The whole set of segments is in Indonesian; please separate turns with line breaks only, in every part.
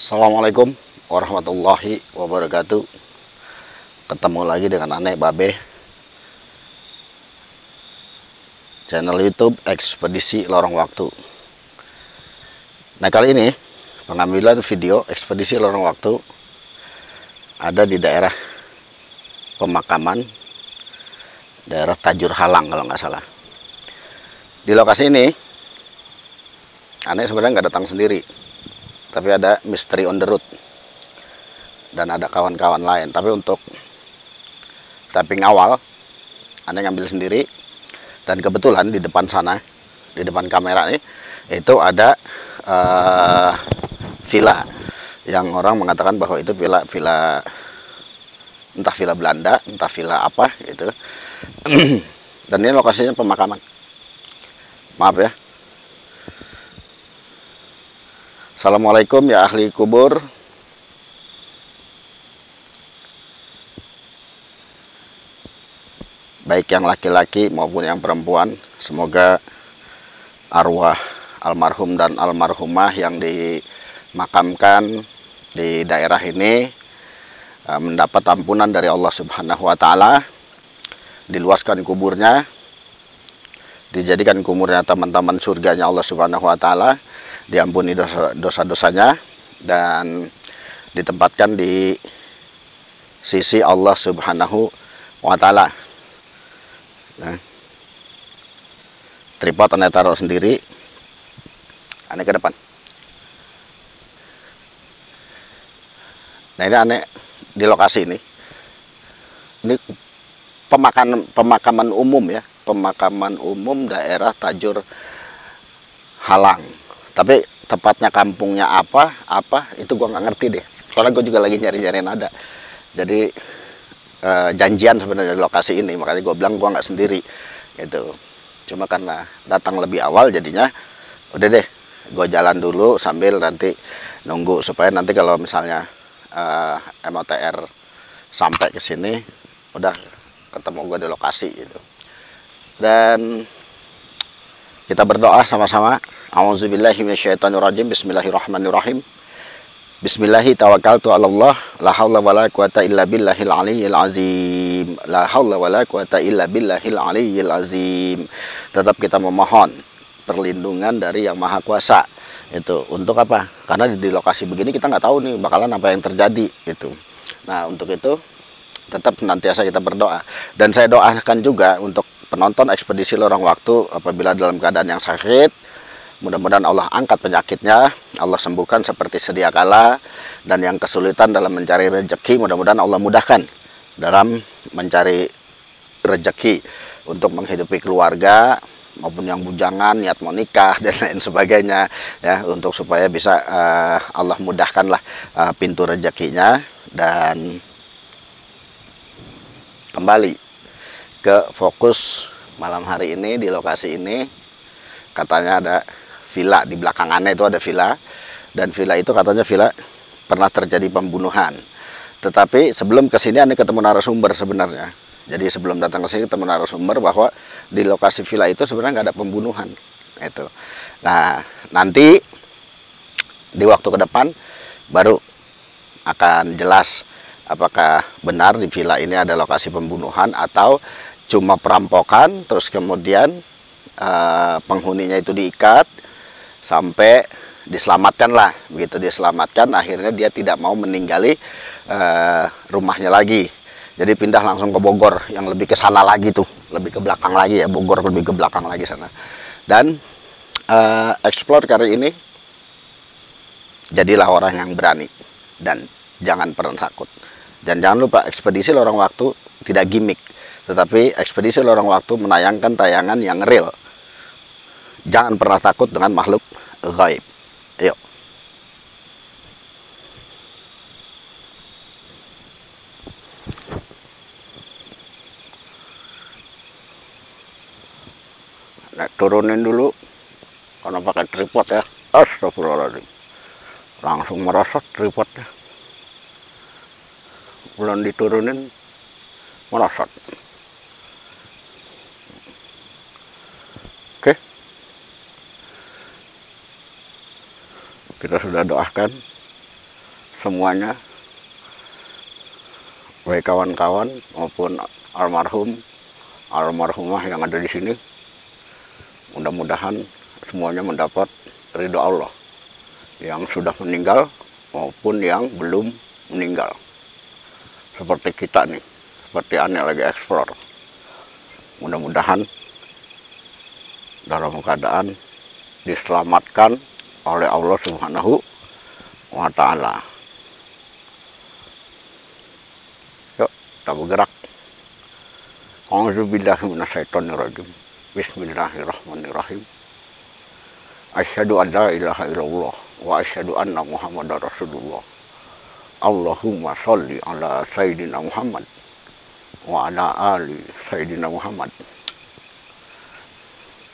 Assalamualaikum warahmatullahi wabarakatuh. Ketemu lagi dengan Ane Babe, channel YouTube Ekspedisi Lorong Waktu. Nah, kali ini pengambilan video Ekspedisi Lorong Waktu ada di daerah pemakaman, daerah Tajur Halang kalau nggak salah. Di lokasi ini Ane sebenarnya nggak datang sendiri, tapi ada misteri on the road dan ada kawan-kawan lain. Tapi untuk tapping awal Anda ngambil sendiri, dan kebetulan di depan sana, di depan kamera nih, itu ada villa yang orang mengatakan bahwa itu villa entah villa Belanda, entah villa apa gitu. Dan ini lokasinya pemakaman. Maaf ya. Assalamualaikum ya ahli kubur. Baik yang laki-laki maupun yang perempuan, semoga arwah almarhum dan almarhumah yang dimakamkan di daerah ini mendapat ampunan dari Allah Subhanahu wa taala, diluaskan kuburnya, dijadikan kuburnya teman-teman surganya Allah Subhanahu wa taala, diampuni dosa-dosanya, dan ditempatkan di sisi Allah Subhanahu wa taala. Nah, tripod Ane taruh sendiri, Ane ke depan. Nah, ini Ane di lokasi ini pemakaman umum ya, pemakaman umum daerah Tajur Halang. Tapi tepatnya kampungnya apa itu gua nggak ngerti deh. Soalnya gue juga lagi nyari-nyari nada. Jadi janjian sebenarnya di lokasi ini, makanya gue bilang gue nggak sendiri gitu. Cuma karena datang lebih awal, jadinya udah deh gue jalan dulu sambil nanti nunggu supaya nanti kalau misalnya MOTR sampai ke sini udah ketemu gue di lokasi gitu. Dan kita berdoa sama-sama. A'udzubillahi minasyaitonirrajim. Bismillahirrahmanirrahim. Bismillahi tawakkaltu 'alallah, la haula wala quwata illa billahil aliyyil azim. La haula wala quwata illa billahil aliyyil azim. Tetap kita memohon perlindungan dari Yang Maha Kuasa. Itu untuk apa? Karena di lokasi begini kita nggak tahu nih bakalan apa yang terjadi gitu. Nah, untuk itu tetap senantiasa kita berdoa. Dan saya doakan juga untuk penonton Ekspedisi Lorong Waktu apabila dalam keadaan yang sakit, mudah-mudahan Allah angkat penyakitnya, Allah sembuhkan seperti sedia kala, dan yang kesulitan dalam mencari rezeki, mudah-mudahan Allah mudahkan dalam mencari rezeki untuk menghidupi keluarga maupun yang bujangan, niat mau nikah dan lain sebagainya ya, untuk supaya bisa Allah mudahkanlah pintu rezekinya. Dan kembali ke fokus malam hari ini di lokasi ini, katanya ada villa di belakangannya, itu ada villa, dan villa itu katanya villa pernah terjadi pembunuhan. Tetapi sebelum kesini Ane ketemu narasumber sebenarnya, Jadi sebelum datang ke sini kita narasumber bahwa di lokasi villa itu sebenarnya nggak ada pembunuhan. Itu. Nah, nanti di waktu ke depan baru akan jelas apakah benar di villa ini ada lokasi pembunuhan atau cuma perampokan, terus kemudian penghuninya itu diikat sampai diselamatkan lah. Begitu diselamatkan, akhirnya dia tidak mau meninggali rumahnya lagi. Jadi pindah langsung ke Bogor, yang lebih ke sana lagi tuh, lebih ke belakang lagi ya, Bogor lebih ke belakang lagi sana. Dan explore kali ini, jadilah orang yang berani dan jangan pernah takut. Dan jangan lupa, ekspedisi lorong waktu tidak gimmick, tetapi ekspedisi lorong waktu menayangkan tayangan yang real. Jangan pernah takut dengan makhluk gaib. Yuk. Nah, turunin dulu karena pakai tripod ya. Astagfirullahaladzim. Langsung merosot tripodnya. Belum diturunin merosot. Oke. Kita sudah doakan semuanya, baik kawan-kawan maupun almarhumah yang ada di sini. Mudah-mudahan semuanya mendapat ridho Allah, yang sudah meninggal maupun yang belum meninggal. Seperti kita nih, seperti aneh lagi eksplor. Mudah-mudahan dalam keadaan diselamatkan oleh Allah Subhanahu wa Ta'ala. Yuk, kita bergerak. A'udzubillahi minasyaitonirrajim. Bismillahirrahmanirrahim. Asyhadu an la ilaha illallah wa asyhadu anna Muhammadar Rasulullah. Allahumma sholli ala Sayyidina Muhammad wa ala ali Sayyidina Muhammad.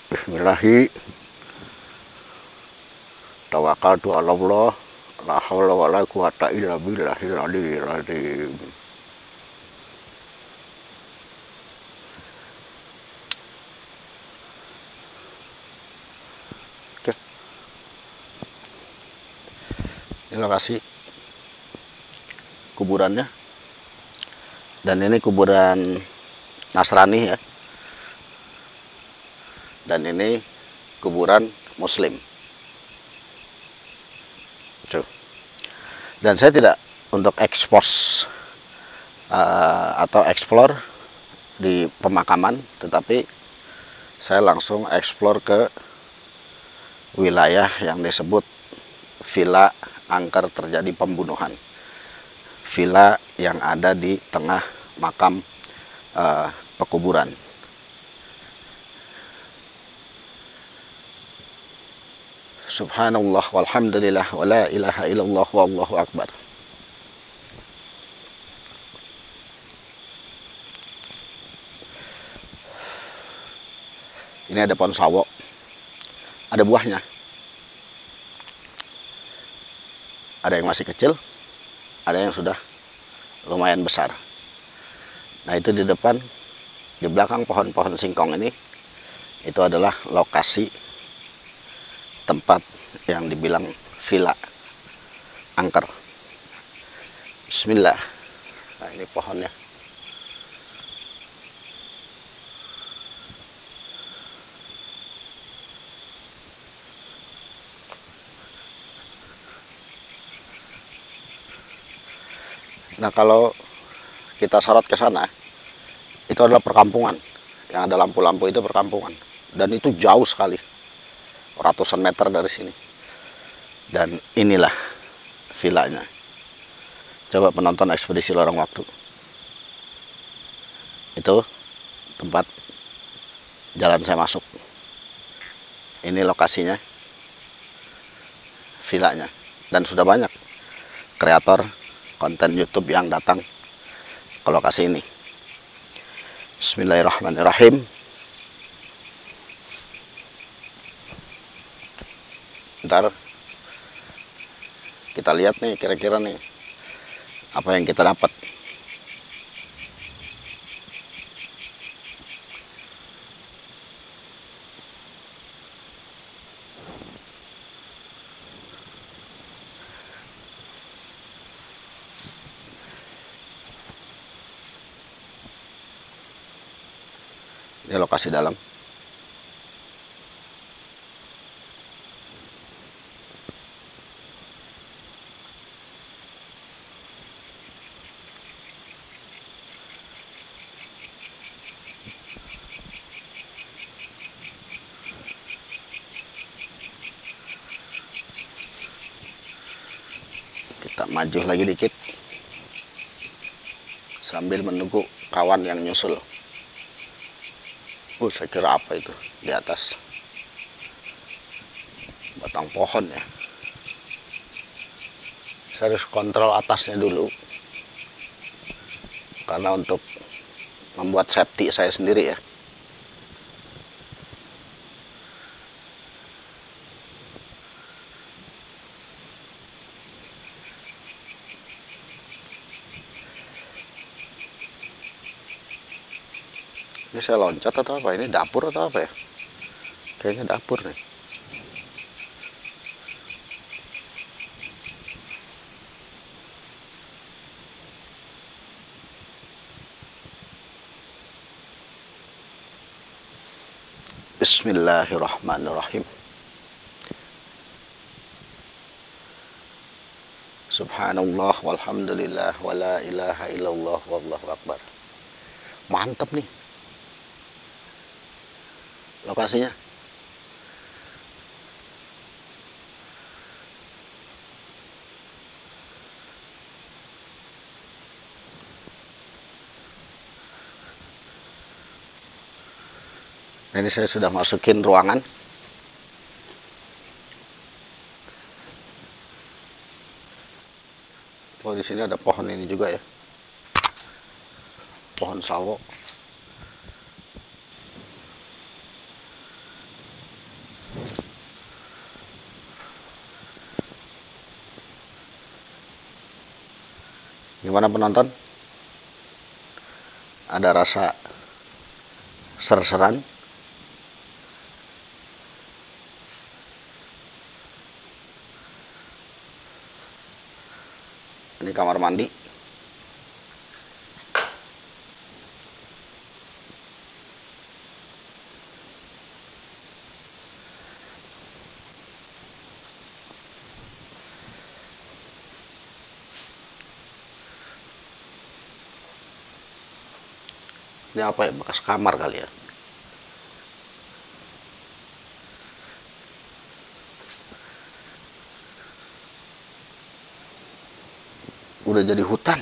Bismillahi tawakkaltu ala Allah, la haula wa la quwata illa billahil aliyyil azim. Oke. Ini lokasi kuburannya. Dan ini kuburan Nasrani ya. Dan ini kuburan Muslim. Tuh. Dan saya tidak untuk expose atau explore di pemakaman, tetapi saya langsung explore ke wilayah yang disebut Villa Angker terjadi pembunuhan. Villa yang ada di tengah makam pekuburan. Subhanallah walhamdulillah wa la ilaha illallah wallahu akbar. Ini ada pohon sawo, ada buahnya. Ada yang masih kecil, ada yang sudah lumayan besar. Nah, itu di depan, di belakang pohon-pohon singkong ini, itu adalah lokasi tempat yang dibilang Villa Angker. Bismillah. Nah, ini pohonnya. Nah, kalau kita sorot ke sana, itu adalah perkampungan. Yang ada lampu-lampu itu perkampungan. Dan itu jauh sekali. Ratusan meter dari sini. Dan inilah villanya. Coba penonton ekspedisi lorong waktu. Itu tempat jalan saya masuk. Ini lokasinya. Villanya. Dan sudah banyak kreator konten YouTube yang datang ke lokasi ini. Bismillahirrahmanirrahim. Ntar kita lihat nih kira-kira nih apa yang kita dapat. Ini lokasi dalam. Kita maju lagi dikit sambil menunggu kawan yang nyusul. Saya kira apa itu di atas batang pohon ya. Saya harus kontrol atasnya dulu karena untuk membuat safety saya sendiri ya. Ini saya loncat atau apa? Ini dapur atau apa ya? Kayaknya dapur nih. Bismillahirrahmanirrahim. Subhanallah walhamdulillah wala ilaha illallah wallahu akbar. Mantap nih lokasinya. Ini saya sudah masukin ruangan. Oh, di sini ada pohon ini juga ya. Pohon sawo. Gimana penonton? Ada rasa ser-seran? Ini kamar mandi. Ini apa ya? Bekas kamar kali ya. Udah jadi hutan.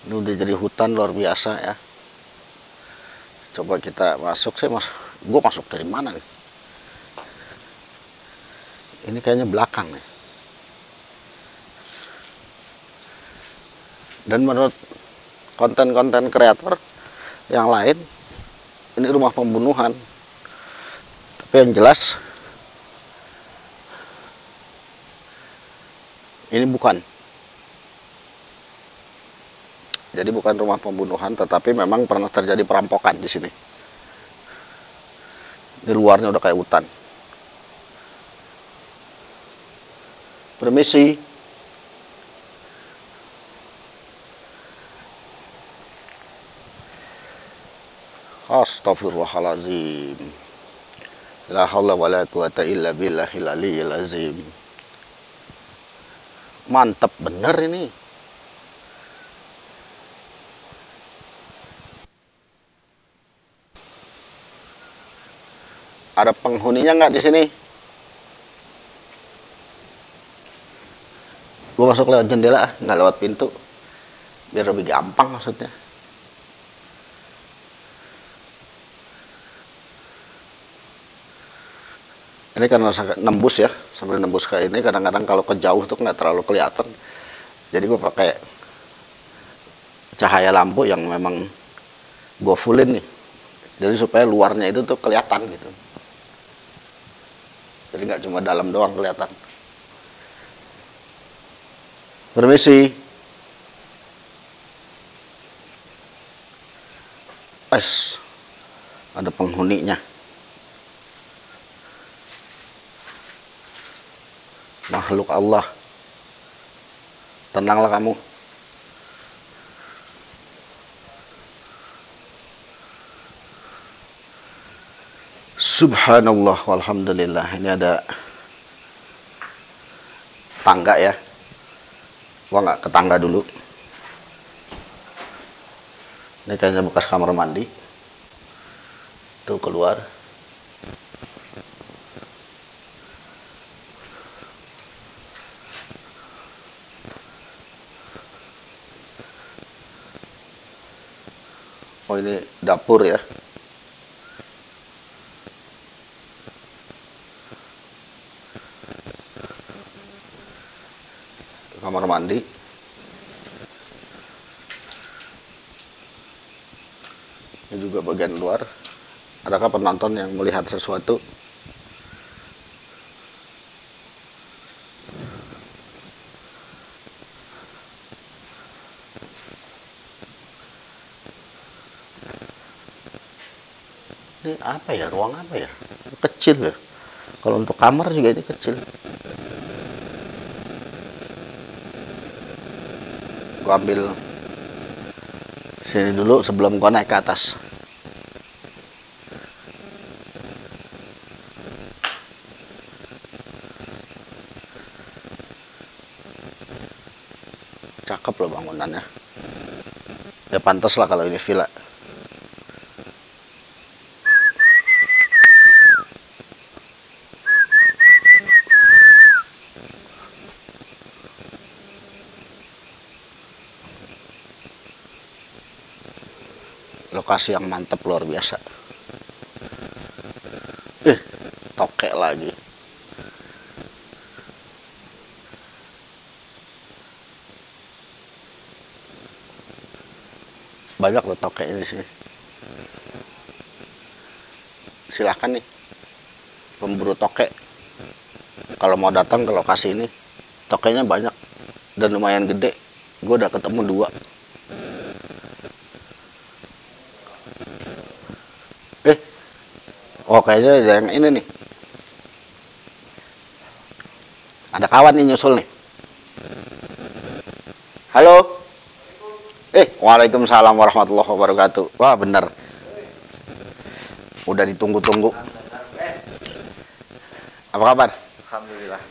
Ini udah jadi hutan luar biasa ya. Coba kita masuk. Gue masuk dari mana nih? Ini kayaknya belakang nih. Dan menurut konten-konten kreator yang lain, ini rumah pembunuhan. Tapi yang jelas ini bukan. Jadi bukan rumah pembunuhan, tetapi memang pernah terjadi perampokan di sini. Di luarnya udah kayak hutan. Permisi. Astaghfirullahaladzim. La haula wa la quwata illa billahil aliyyil azim. Mantap bener ini. Ada penghuninya nggak di sini? Gue masuk lewat jendela, nggak lewat pintu, biar lebih gampang maksudnya. Ini karena nembus ya, sambil nembus ke ini, kadang-kadang kalau ke jauh tuh nggak terlalu kelihatan. Jadi gue pakai cahaya lampu yang memang gue fullin nih. Jadi supaya luarnya itu tuh kelihatan gitu. Jadi nggak cuma dalam doang kelihatan. Permisi. Ada penghuninya. Makhluk Allah. Tenanglah kamu. Subhanallah, walhamdulillah. Ini ada tangga ya. Gua nggak ke tangga dulu. Ini kayaknya bekas kamar mandi. Tuh keluar. Oh, ini dapur ya. Kamar mandi. Ini juga bagian luar. Adakah penonton yang melihat sesuatu? Ini apa ya? Ruang apa ya? Kecil ya. Kalau untuk kamar juga ini kecil. Gua ambil sini dulu sebelum gua naik ke atas. Cakep loh bangunannya. Ya pantas lah kalau ini villa. Lokasi yang mantap luar biasa. Tokek lagi. Banyak loh tokeknya di sini. Silahkan nih pemburu tokek. Kalau mau datang ke lokasi ini, tokeknya banyak dan lumayan gede. Gue udah ketemu 2. Oh kayaknya yang ini nih. Ada kawan nih nyusul nih. Halo. Waalaikumsalam warahmatullahi wabarakatuh. Wah bener. Udah ditunggu-tunggu. Apa kabar?
Alhamdulillah.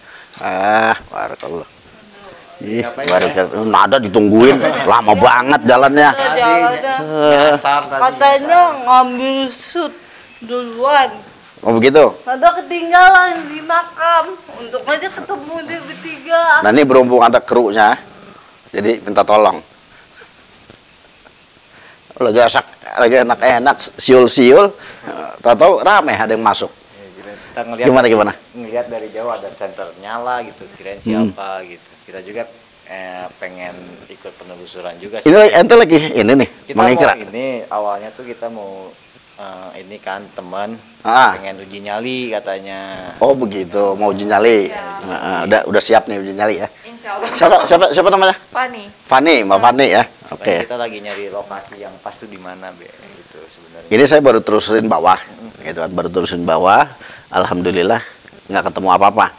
Barakallah. Ih, barakallah. Nada ditungguin. Lama banget jalannya.
Katanya ngambil shoot duluan.
Oh begitu?
Ada ketinggalan di makam. Untuk aja ketemu dia bertiga.
Nah ini berhubung ada krunya, jadi minta tolong. Lagi enak-enak, siul-siul, tahu-tahu ramai ada yang masuk.
Kita ngelihat
Gimana?
Ngelihat dari jauh ada senter nyala gitu, kirain siapa gitu. Kita juga pengen ikut penelusuran juga.
Ini ente lagi ini nih,
Kita
mengikra.
mau ini awalnya tuh kita mau ini kan teman pengen uji nyali katanya.
Oh begitu, mau uji nyali. Udah siap nih uji nyali ya.
Insya Allah.
Siapa namanya?
Fani.
Fani, Mbak Fani ya. Oke.
Kita lagi nyari lokasi yang pas tuh di mana, Be, gitu sebenarnya.
Ini saya baru terusin bawah, gitu kan, baru terusin bawah. Alhamdulillah nggak ketemu apa-apa.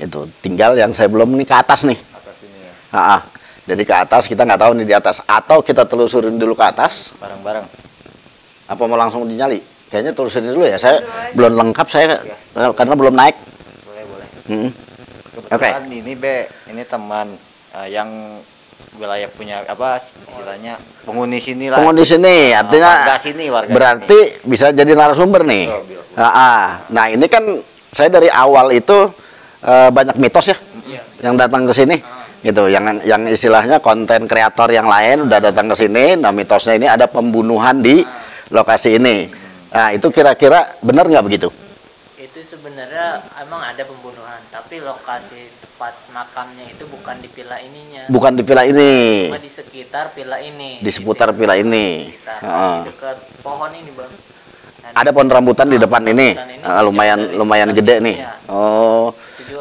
Itu tinggal yang saya belum nih ke atas nih.
Atas ini ya.
Jadi ke atas kita nggak tahu nih di atas. Atau kita telusurin dulu ke atas.
Bareng-bareng.
Apa mau langsung dinyali? Kayaknya telusurin dulu ya. Saya belum lengkap saya karena belum naik.
Boleh.
Oke.
Kebetulan ini Be, ini teman yang wilayah punya apa istilahnya penghuni sini lah.
Penghuni sini, artinya
warga
berarti
sini.
bisa jadi narasumber nih. Nah ini kan saya dari awal itu banyak mitos ya yang datang ke sini. Gitu, yang istilahnya konten kreator yang lain udah datang ke sini. Nah mitosnya ini ada pembunuhan di lokasi ini. Nah itu kira-kira benar nggak begitu?
Itu sebenarnya emang ada pembunuhan, tapi lokasi tempat makamnya itu bukan di villa ininya.
Bukan di villa ini.
Cuma di sekitar villa ini.
Di seputar villa ini.
Di dekat pohon ini, Bang. Nah,
ada pohon rambutan di depan ini. Lumayan gede nih. Oh.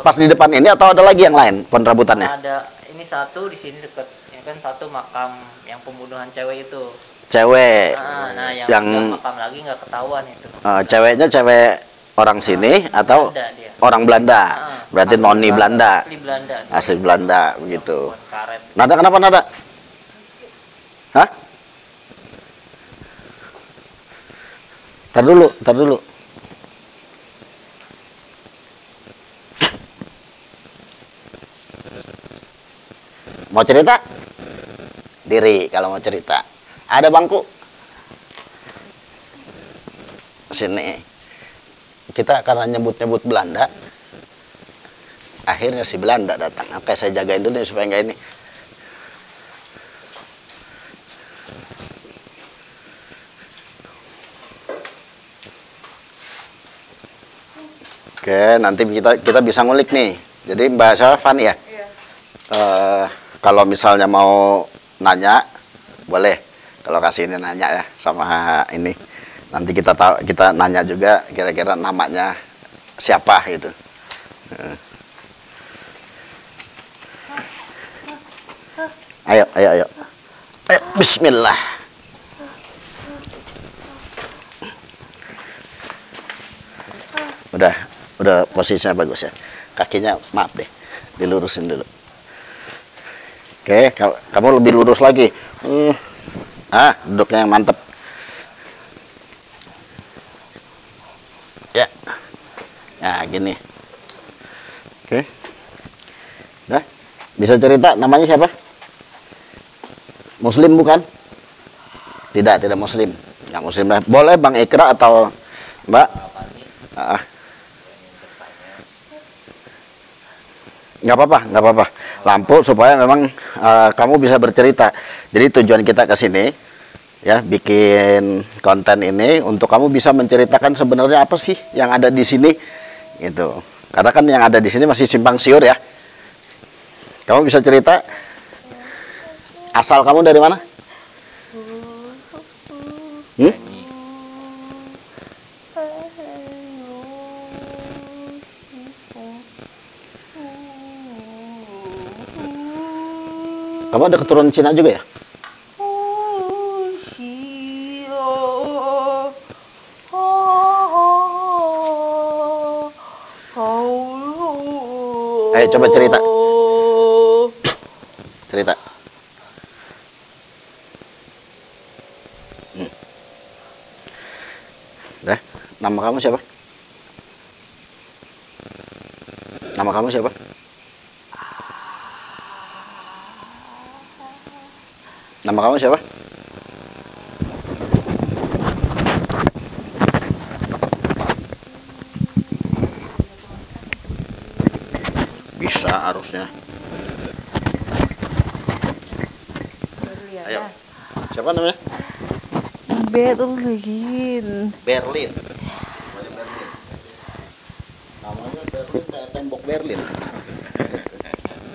Pas di depan ini atau ada lagi yang lain pohon rambutannya?
Ada ini satu di sini dekat, ya kan satu makam yang pembunuhan cewek itu.
Cewek.
Nah, yang makam lagi nggak ketahuan itu.
Ceweknya cewek orang sini atau orang Belanda? Berarti noni Belanda.
Asli Belanda.
Asli Belanda begitu.
Karet.
Nada kenapa nada? Hah? Tar dulu. Mau cerita? Diri kalau mau cerita. Ada bangku? Sini. Kita karena nyebut-nyebut Belanda, akhirnya si Belanda datang. Oke, saya jagain dulu nih supaya nggak ini. Oke, nanti kita bisa ngulik nih. Jadi Mbak Syafan ya.
Iya.
Kalau misalnya mau nanya, boleh. Kalau kasih ini nanya ya sama ini. Nanti kita nanya juga kira-kira namanya siapa gitu. Ayo. Ayo, bismillah. Udah posisinya bagus ya. Kakinya maaf deh, dilurusin dulu. Oke, kamu lebih lurus lagi. Duduknya yang mantep. Ya. Nah, gini. Oke. Udah. Bisa cerita namanya siapa? Muslim bukan? Tidak muslim. Yang muslim. Boleh Bang Ikra atau Mbak? Nggak apa-apa. Lampu supaya memang kamu bisa bercerita. Jadi tujuan kita ke sini ya, bikin konten ini untuk kamu bisa menceritakan sebenarnya apa sih yang ada di sini gitu. Karena kan yang ada di sini masih simpang siur ya. Kamu bisa cerita asal kamu dari mana? Kamu ada keturunan Cina juga ya? Ayo coba cerita. Cerita. Dah, nama kamu siapa? Nama kamu siapa? Nama kamu siapa? Bisa harusnya. Ayo. Siapa namanya?
Berlin.
Berlin. Namanya Berlin. Namanya Berlin kayak tembok Berlin.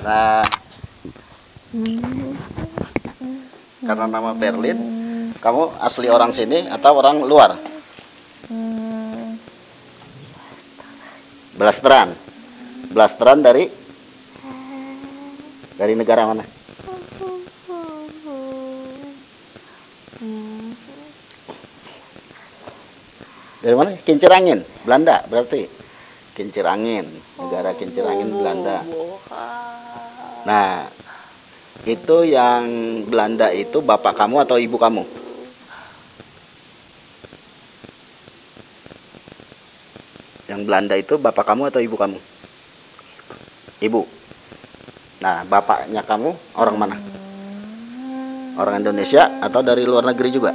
Nah, karena nama Berlin, kamu asli orang sini atau orang luar? Blasteran. Blasteran dari negara mana? Dari mana? Kincir angin, Belanda berarti. Kincir angin, negara kincir angin Belanda. Nah, itu yang Belanda itu bapak kamu atau ibu kamu? Yang Belanda itu bapak kamu atau ibu kamu? Ibu. Nah, bapaknya kamu orang mana? Orang Indonesia atau dari luar negeri juga?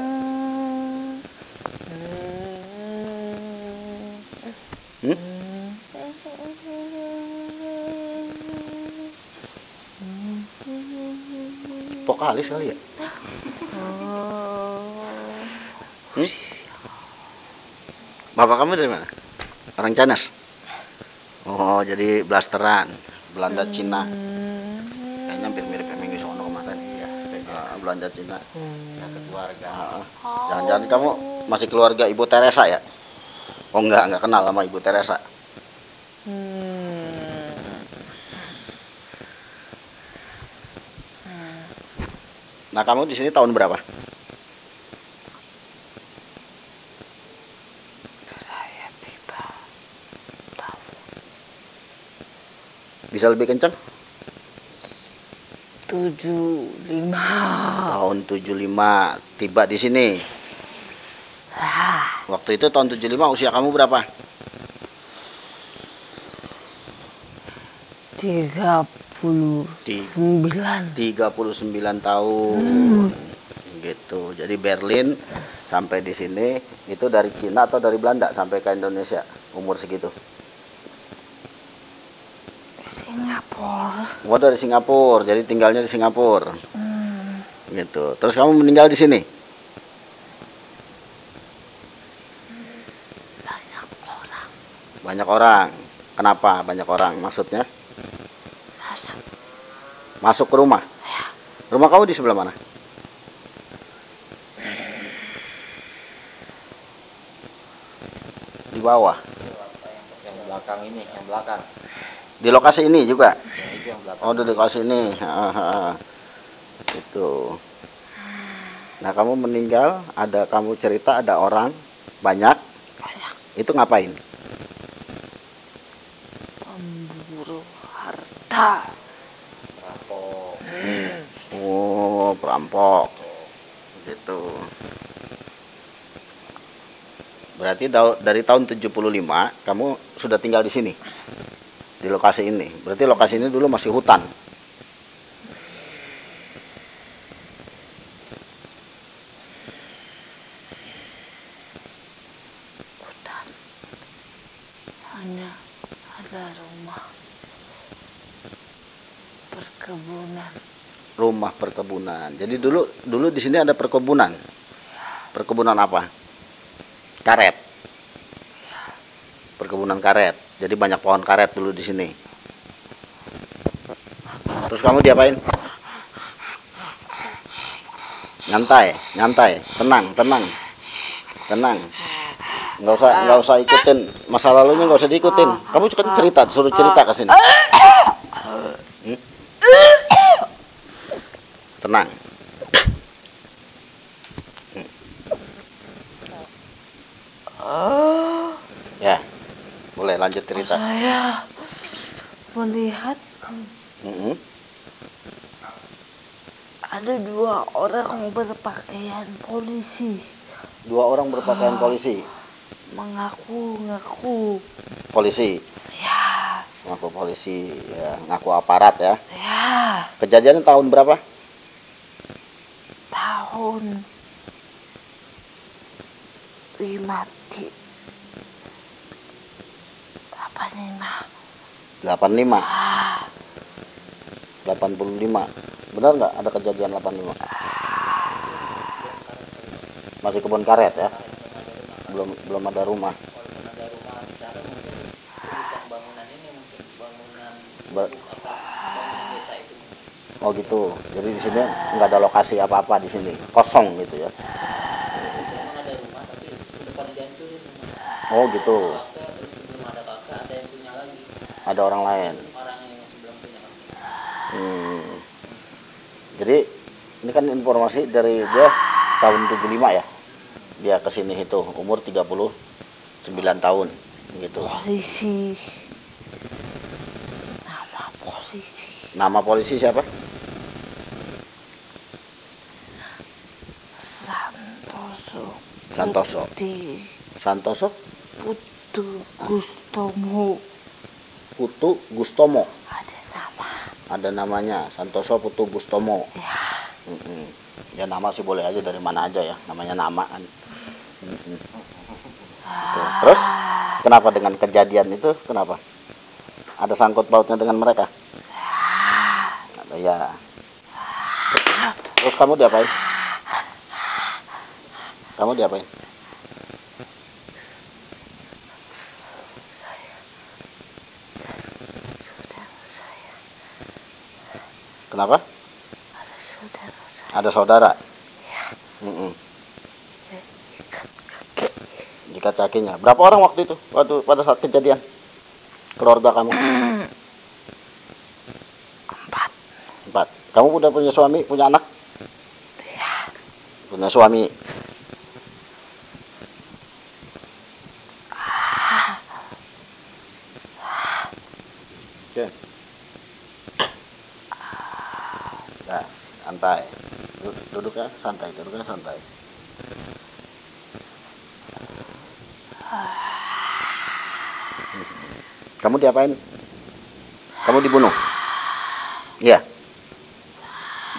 Vokalis kali ya? Bapak kamu dari mana? Orang Canas? Oh, jadi blasteran Belanda Cina. Kayaknya hampir mirip Minggu sono kemarin. Iya, Belanda Cina.
Satu keluarga.
Jangan-jangan kamu masih keluarga Ibu Teresa ya? Oh enggak kenal sama Ibu Teresa. Nah, kamu di sini tahun berapa?
Saya 3 tahun.
Bisa lebih kencang?
75.
Tahun 75 tiba di sini. Waktu itu tahun 75 usia kamu berapa?
30.
tahun. Gitu. Jadi Berlin sampai di sini itu dari Cina atau dari Belanda sampai ke Indonesia umur segitu?
Singapura.
Oh, dari Singapura. Jadi tinggalnya di Singapura. Gitu. Terus kamu meninggal di sini? Banyak orang. Kenapa banyak orang? Maksudnya? Masuk ke rumah? Rumah kamu di sebelah mana? Di bawah.
Yang belakang ini, yang belakang.
Di lokasi ini juga?
Ya, itu yang belakang.
Oh, di lokasi ini. Itu. Nah, kamu meninggal, ada kamu cerita ada orang banyak. Itu ngapain?
Pemburu harta.
Perampok.
Oh, perampok. Gitu. Berarti dari tahun 75 kamu sudah tinggal di sini. Di lokasi ini. Berarti lokasi ini dulu masih hutan.
Hutan. Hanya ada rumah perkebunan.
Rumah perkebunan. Jadi dulu di sini ada perkebunan. Perkebunan apa? Karet. Perkebunan karet. Jadi banyak pohon karet dulu di sini. Terus kamu diapain? Nyantai, tenang. Nggak usah ikutin masa lalunya, nggak usah diikutin. Kamu kan suruh cerita ke sini. Tenang. Ya, boleh lanjut cerita.
Saya melihat ada 2 orang berpakaian polisi.
2 orang berpakaian polisi.
Mengaku
Polisi.
ya.
Ngaku polisi, ya, ngaku aparat ya.
Ya.
Kejadiannya tahun berapa?
Tahun
85. 85. Benar nggak ada kejadian 85? Masih kebun karet ya? Belum ada rumah.
Walaupun ada rumah di sana mungkin itu bukan bangunan ini, mungkin bangunan
Ber-
bangunan desa itu.
Oh gitu. Jadi di sini nggak ada lokasi apa-apa di sini, kosong gitu ya?
Memang ada rumah tapi sudah pada dihancurin rumah.
Oh gitu.
Kakak, terus sebelum ada kakak ada yang punya lagi,
Ada orang lain.
orang yang masih belum punya lagi.
Jadi ini kan informasi dari dia tahun 75 ya. Dia kesini itu umur 39 tahun gitu.
polisi. Nama polisi.
Nama polisi siapa? Santoso. Santoso
Putu Gustomo.
Putu Gustomo.
Ada nama.
Ada namanya Santoso Putu Gustomo.
Ya.
Ya nama sih boleh aja dari mana aja ya, namanya nama kan. Gitu. Terus kenapa dengan kejadian itu? Kenapa? Ada sangkut pautnya dengan mereka? Ada ya. Terus kamu diapain? Kamu diapain? Kenapa? Ada saudara. Ikat kakinya. Berapa orang waktu itu? Pada saat kejadian? Keluarga kamu? 4. Kamu udah punya suami, punya anak? Punya suami. Oke. Nah, santai. Duduknya santai. Kamu diapain? Kamu dibunuh? Iya.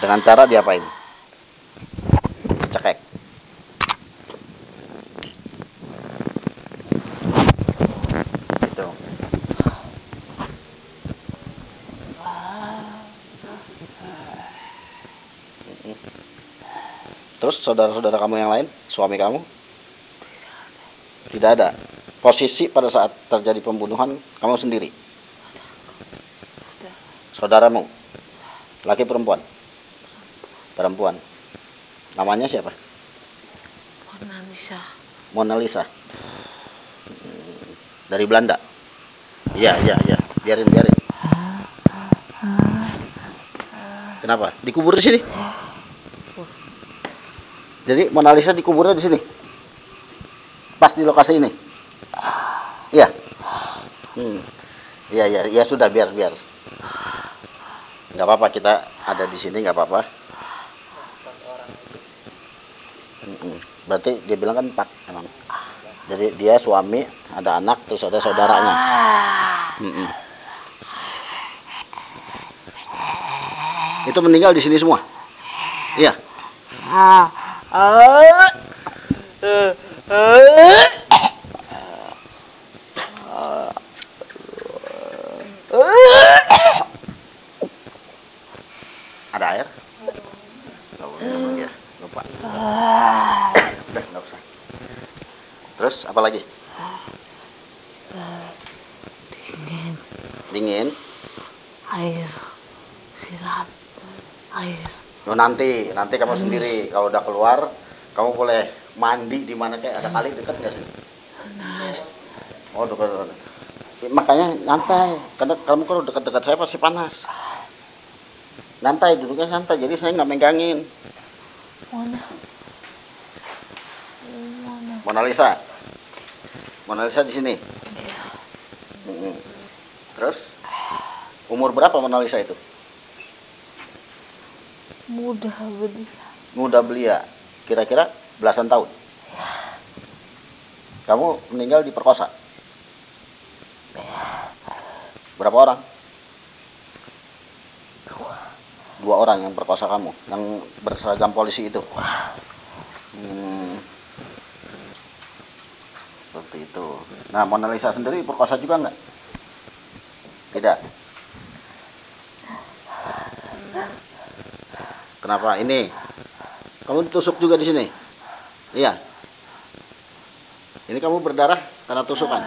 Dengan cara diapain? Cekek. Gitu. Terus saudara-saudara kamu yang lain, suami kamu? Tidak ada. Posisi pada saat terjadi pembunuhan kamu sendiri. Saudaramu, laki perempuan? Perempuan. Namanya siapa?
Mona Lisa.
Mona Lisa. Dari Belanda. Iya. Biarin. Kenapa? Dikubur di sini. Jadi Mona Lisa dikuburnya di sini. Pas di lokasi ini. Iya. Iya, sudah biar. Nggak apa-apa, kita ada di sini, nggak apa-apa. Berarti dia bilang kan 4 emang. Jadi dia suami, ada anak, terus ada saudaranya. Itu meninggal di sini semua. Iya. Ada air? Nggak boleh minum ya, lupa. Udah, nggak usah. Terus apa lagi? Dingin.
Air. Siram. Air.
Oh, nanti kamu sendiri kalau udah keluar, kamu boleh mandi di mana kayak ada kali dekat nggak sih?
Panas.
Oh, dekat. Makanya nyantai, karena kamu kalau dekat-dekat saya pasti panas. Santai, duduknya santai, jadi saya nggak megangin.
Mana?
Mona Lisa di sini. Terus umur berapa Mona Lisa itu? Muda belia. Kira-kira belasan tahun. Kamu meninggal diperkosa. Berapa orang? 2 orang yang perkosa kamu, yang berseragam polisi itu. Seperti itu. Nah, Mona Lisa sendiri perkosa juga nggak? Tidak. Kenapa? Ini kamu ditusuk juga di sini. Iya. Ini kamu berdarah karena tusukan.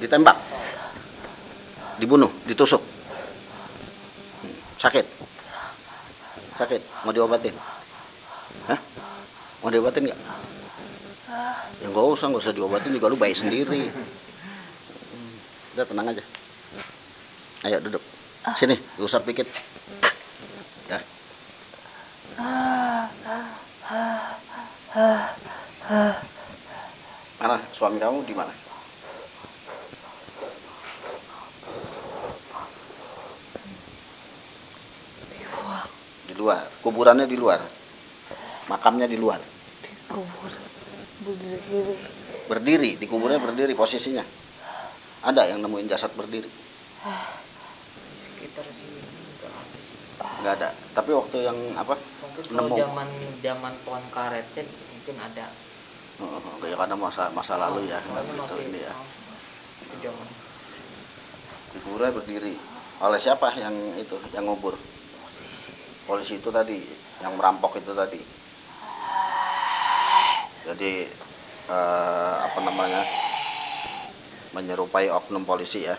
Ditembak. Dibunuh, ditusuk. Sakit. Mau diobatin? Hah? Mau diobatin nggak? Ya nggak usah diobatin juga, lu baik sendiri. Udah, tenang aja. Ayo duduk. Sini, diusap dikit. Ya. Mana suami kamu di mana? Di luar. Kuburannya di luar. Makamnya di luar.
Dikubur berdiri.
Berdiri, di kuburnya berdiri posisinya. Ada yang nemuin jasad berdiri?
Sekitar sini enggak ada sih.
Nggak ada. Tapi waktu yang apa?
Mungkin kalau zaman pohon karetnya mungkin ada.
Ya karena masa lalu ya.
Soalnya
Gitu
masih
ini ya.
itu zaman.
Di kuburnya berdiri. Oleh siapa yang itu, yang ngubur? Polisi itu tadi, yang merampok itu tadi. Jadi apa namanya, menyerupai oknum polisi ya.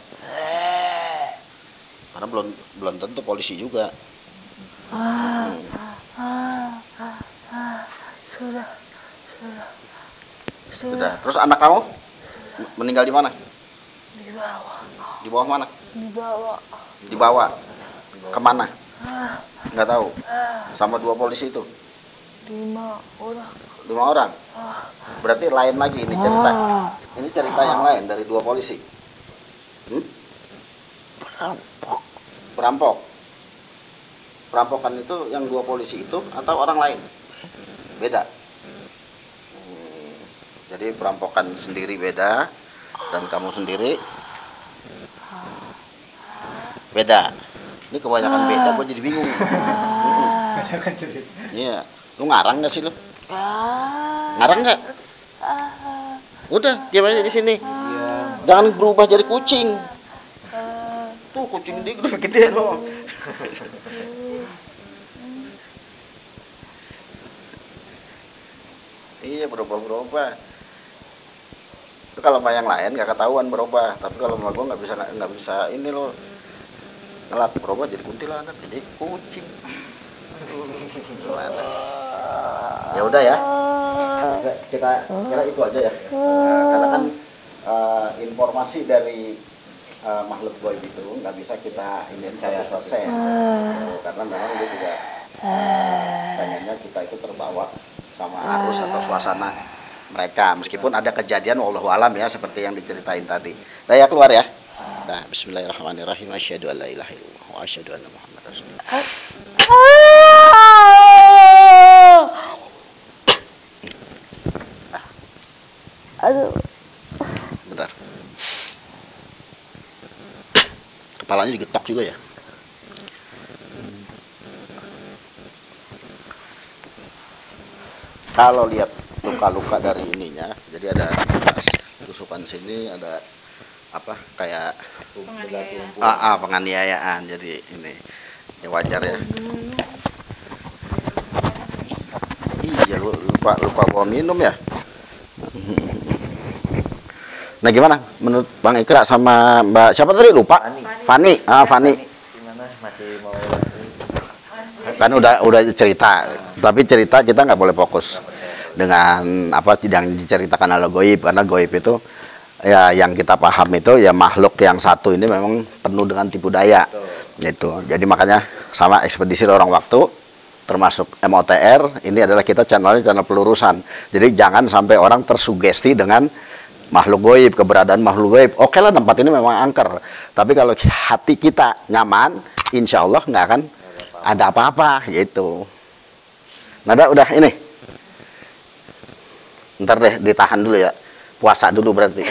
Karena belum tentu polisi juga. Sudah. Terus anak kamu meninggal di mana?
Di bawah.
Di bawah mana?
Dibawa.
Kemana? Nggak tahu. Sama 2 polisi itu.
5 orang.
5 orang. Berarti lain lagi ini cerita. Ini cerita yang lain dari 2 polisi. Perampok. Perampokan itu yang 2 polisi itu atau orang lain? Beda. Jadi perampokan sendiri beda dan kamu sendiri Beda. Ini kebanyakan beda, gue jadi bingung.
Kebanyakan cerita.
Iya. Lu ngarang nggak sih lu? Ngarang nggak? Udah, diam aja di sini.
Iya.
Jangan berubah jadi kucing. Tuh kucing dia udah gede loh. Iya, berubah-berubah. Itu kalau sama yang lain gak ketahuan berubah, tapi kalau sama gue nggak bisa ini loh. Ngelak berubah jadi kuntilanak, jadi kucing. Gimana? Ya udah ya. Kita kira itu aja ya. Karena kan informasi dari makhluk goib itu nggak bisa kita ini 100%. Karena memang dia juga pengennya kita itu terbawa sama arus atau suasana mereka, meskipun ada kejadian wallahu alam ya seperti yang diceritain tadi. Nah ya keluar ya. Nah, bismillahirrahmanirrahim. Asyhadu an la ilaha illallah wa asyhadu anna muhammadar rasulullah.
Aduh.
Bentar. Kepalanya digetok juga ya. Kalau lihat luka-luka dari ininya, jadi ada tusukan sini, ada apa kayak penganiayaan. Jadi ini ya wajar ya. Iya, lupa bawa minum ya. Nah gimana menurut Bang Ikra sama Mbak siapa tadi lupa? Fani. Fani.
Gimana? Masih mau
Kan udah cerita, tapi cerita kita nggak boleh fokus dengan apa yang diceritakan oleh goib, karena goib itu ya yang kita paham itu ya makhluk yang satu ini memang penuh dengan tipu daya. Gitu. Jadi makanya sama ekspedisi orang waktu termasuk MOTR ini adalah kita channel pelurusan. Jadi jangan sampai orang tersugesti dengan makhluk goib, keberadaan makhluk goib. Oke lah tempat ini memang angker, tapi kalau hati kita nyaman, insya Allah nggak akan ada apa-apa gitu. Nada udah ini. Ntar deh ditahan dulu ya. Puasa dulu berarti.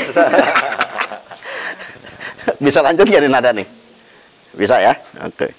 Bisa lanjut ya nih Nada nih? Bisa ya? Oke.